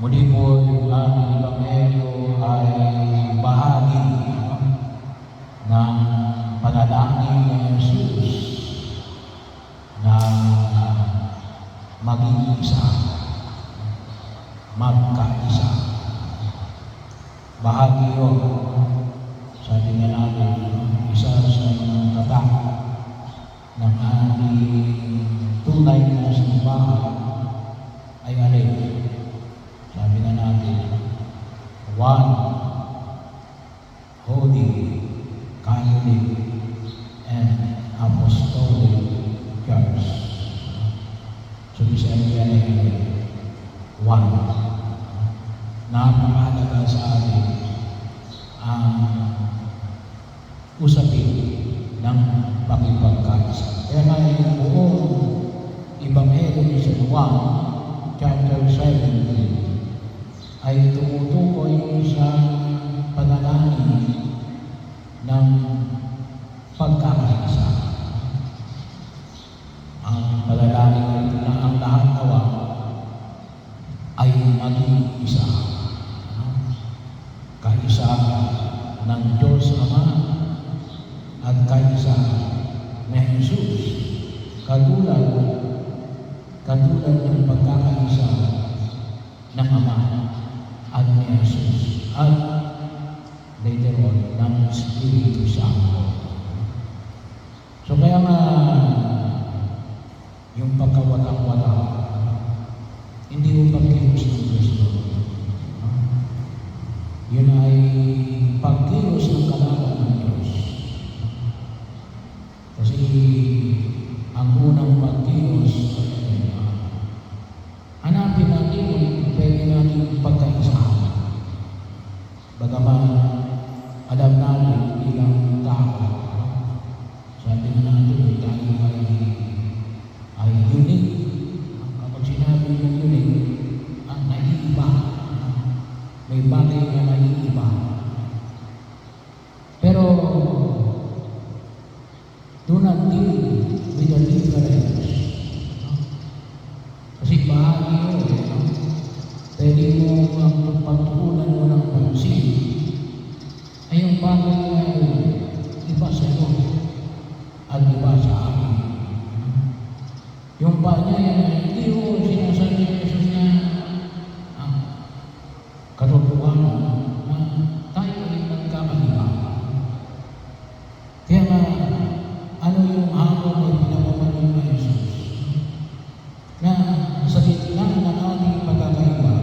Muli po ang Ebanghelyo ay bahagi ng panalangin ni Jesus na maging isa, magkaisa. Bahagi yun, sabi nga natin, isa sa mga tatak ng ating tunay na simbahan ay alin? Sabi nga natin, one, holy, Catholic, and Apostolic Church. So, isa yan ay one. Napakahalaga sa atin ang usapin ng pakipagkaisa. Kaya nga yung buong Ebanghelyo ni San Juan, chapter 17, ay tumutukoy sa panalangin ng pagkakaisa. Ang panalangin ito na ang lahat nawa ay maging isa. Kaisa ng Diyos Ama at kaisa ni Jesus. Katulad ng pagkakaisa ng Ama at ni Jesus at later on ng Espiritu Santo. So kaya nga yung pagkawatak-watak hindi mo pagkilos ng Kristo. Yun ay pagkilos ng kalaban ng Diyos. Kasi ang unang pagkilos ay hanapin natin kung pwede natin pagkaisahan. Bagaman alam natin bilang tao, sabi natin tayo ay unique. Kapag sinabi yung unique, ang naiiba. May bagay na naiiba. Pero do not deal with the difference. Kasi bahagi yun. Pwede mo ang pagtuunan mo ng pansin ay yung bagay na iba sa iyo at iba sa akin. Yung bagay na hindi mo sinasabi ni Jesus na katotohanan na tayo ay nagkakaiba. Kaya nga, ano yung hamon na pinapamanin ni Jesus? Na sa gitna ng ating pagkakaiba,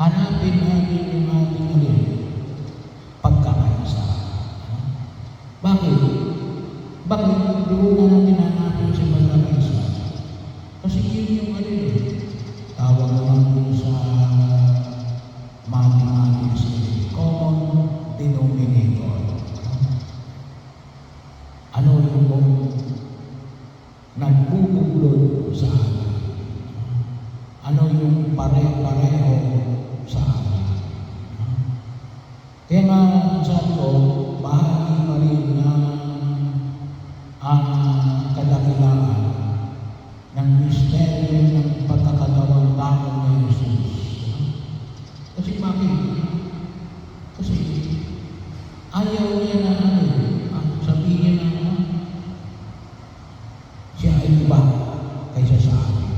hanapin natin yung ating pagkakaisa. Bakit? Bakit doon na natin hanapin sa pagkakaisa? Kasi yun yung tawag naman sa mathematics, common denominator. Ano yung nagbubuglod sa atin? Ano yung pare-pareho sa atin? Kaya nga sabi ko, bahagi pa rin na ang kadakilaan ng misteryo ng pagkakatawang tao ng Jesus. Kasi bakit? Kasi ayaw niya na sabihin na siya ay iba kaysa sa akin.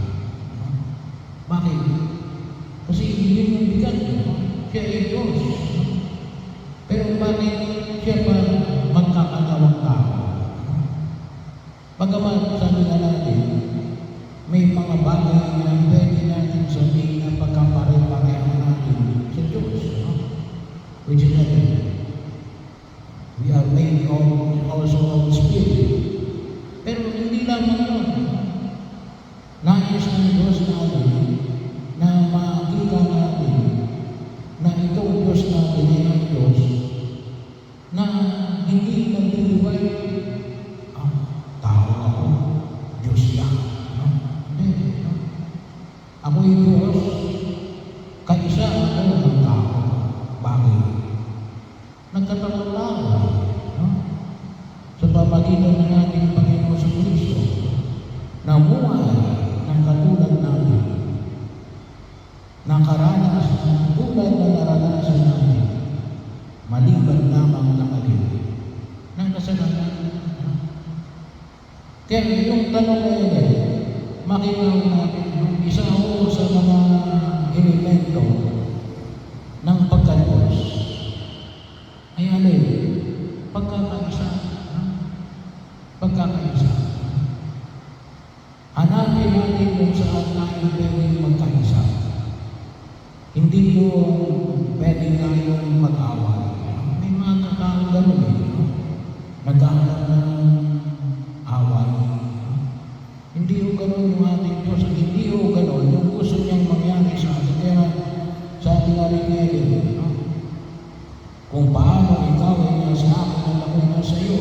Bakit? Kasi yun yung bigat niya. Siya ay Diyos. Pero bakit siya pa magkakatawang tao? Bagaman sabi nga natin, may mga bagay na pwede natin sabihin na pagkapare-pareho natin sa Diyos. Which is nothing. We are made also of Spirit. Pero hindi lamang yun. Nais ng Diyos natin na makita natin na itong Diyos natin ay ang Diyos na hindi nagdiliway. Tao ako, Diyos yan. Hindi. Ako'y Diyos, kaisa ako ng tao. Bakit? Nagkataon lang. Sa pamagitan ng ating Panginoon sa Kristo, na buhay ng katulad natin, na makaranas tulad na naranasan natin, maliban lamang na alin ng kasalanan. Kaya yung tanong na yun makita natin, isa ho sa mga elemento ng pagkalos ay alin? Pagkakaisa. Pagkakaisa. Hanapin natin kung saan tayo pwedeng magkaisa. Hindi yung pwedeng tayong mag-away. May mga katao gano'n naghahanap ng away. Hindi yung gano'n yung ating Diyos. Hindi yung gano'n yung gusto niyang mangyari sa atin. Kaya sabi nga rin niya, kung paano ikaw ay nasa akin at ako ay nasa iyo,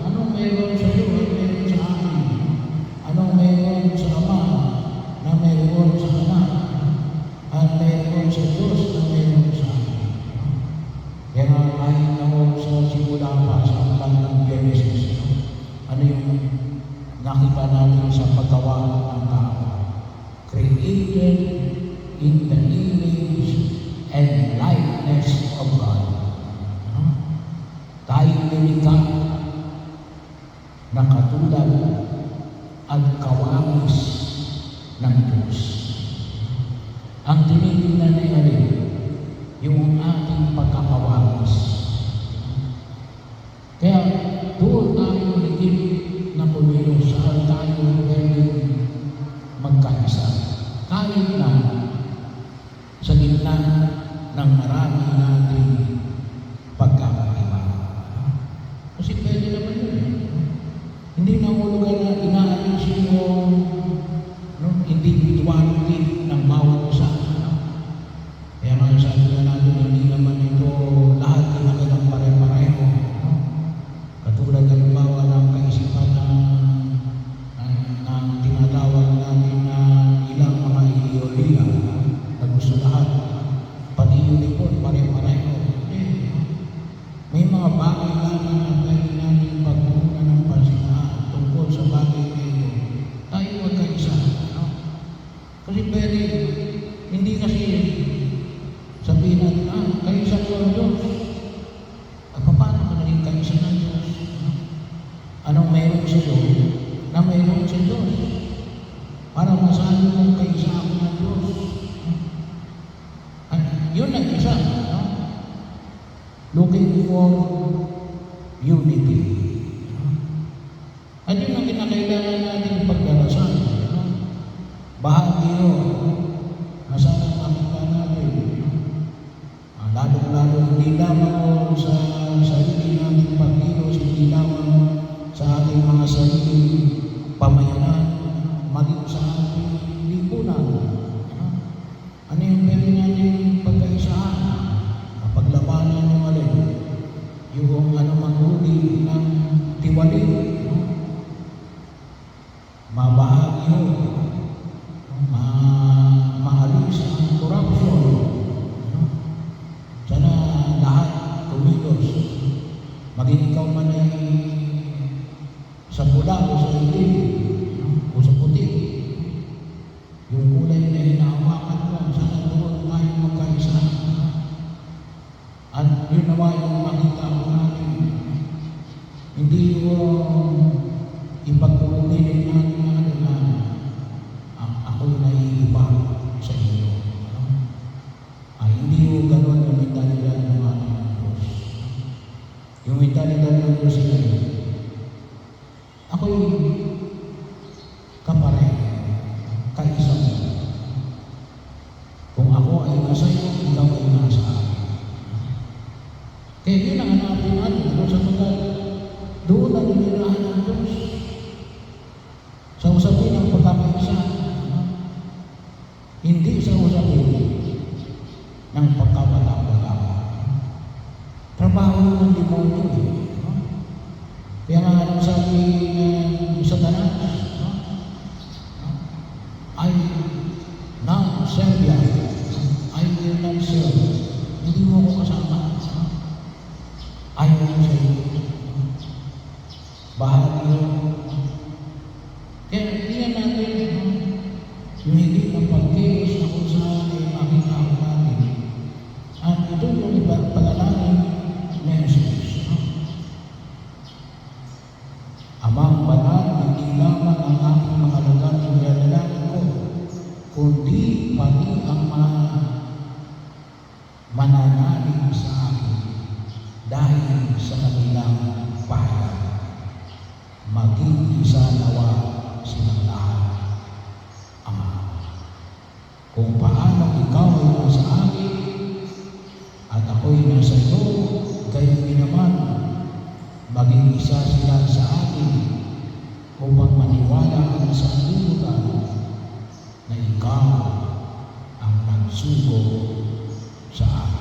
anong meron sa iyo at meron sa akin? Anong meron sa Ama na meron sa Anak? At meron sa Diyos na meron sa akin? Kaya nga kahit ako sa simula pa sa aklat ng Genesis, ano yung nakita natin sa paggawa ng tao? Created in the image and likeness of God. Tayong nilikha na katulad at kawamis ng Diyos. Ang tinitingnan niya rin yung ating pagkakawamis. Kaya doon tayo higit na kumilos saan tayo pwedeng magkaisa. Kahit na sa gitna ng marami nating pagkakaiba. Kasi pwede naman yun. Hindi na hulugan na inaalis yung individuality ng bawat isa. Kaya nga sabi na natin, hindi naman ito lahat kinakilang pare-pareho. Katulad halimbawa ng kaisipan ng tinatawag natin na ilang mga ideolohiya na gusto lahat. Pati yun ito, pare-pareho. May mga bagay lamang na pwede natin pagpunan ng pansinaan tungkol sa bagay na ito. Tayo magkaisa. Kasi pwede, hindi kasi sabihin natin, kaisa ko ang Diyos. Paano ka naging kaisa ng Diyos? Anong meron sa Diyos na meron sa Diyos? Para masabi mong kaisa ako ng Diyos. Yun ang isa. Looking for unity. At yun ang kinakailangan natin pagdarasal. Bahagi yun. Sana makita natin. Lalo-lalo hindi lamang sa sarili nating pagkilos, hindi lamang sa ating mga sarili pamayanan, maging sa ating lipunan. Ano yung pwede natin pagkaisahan? Paglabanan ng alin, yung anumang huli ng tiwali, mabahagi yun, maalis ang corruption. Sana lahat kumilos, maging ikaw man ay sa pula o sa itim o sa puti, yung kulay na hinahawakan mo, sana doon tayo magkaisa. At yun naman yung makita ko natin. Hindi yung ipagpupumili natin na ako'y naiiba sa inyo. Hindi yung gano'n yung mentalidad ng ating Diyos. Yung mentalidad ng Diyos ay ako'y kapare, kaisa mo. Kung ako ay nasa iyo, ikaw ay nasa akin. Kaya yun ang hanapin natin doon sa lugar. Doon ang inirahan ng Diyos. Sa usapin ng pagkakaisa. Hindi sa usapin ng pagkabata-bata. Trabaho ng demonyo. Kaya nga anong sabi ng Satanas, I now serve you. I will not serve. Hindi mo ko kasama. Ayaw mo sa iyo. Bahagi yun. Kaya tingnan natin yung hindi ng pagkilos na kung saan ay makita sa kanilang pahayag. Maging isa nawa silang lahat. Ama, kung paano ikaw ay nasa akin at ako'y nasa iyo, gayon din naman maging isa sila sa akin upang maniwala ang sanlibutan na ikaw ang nagsugo sa akin.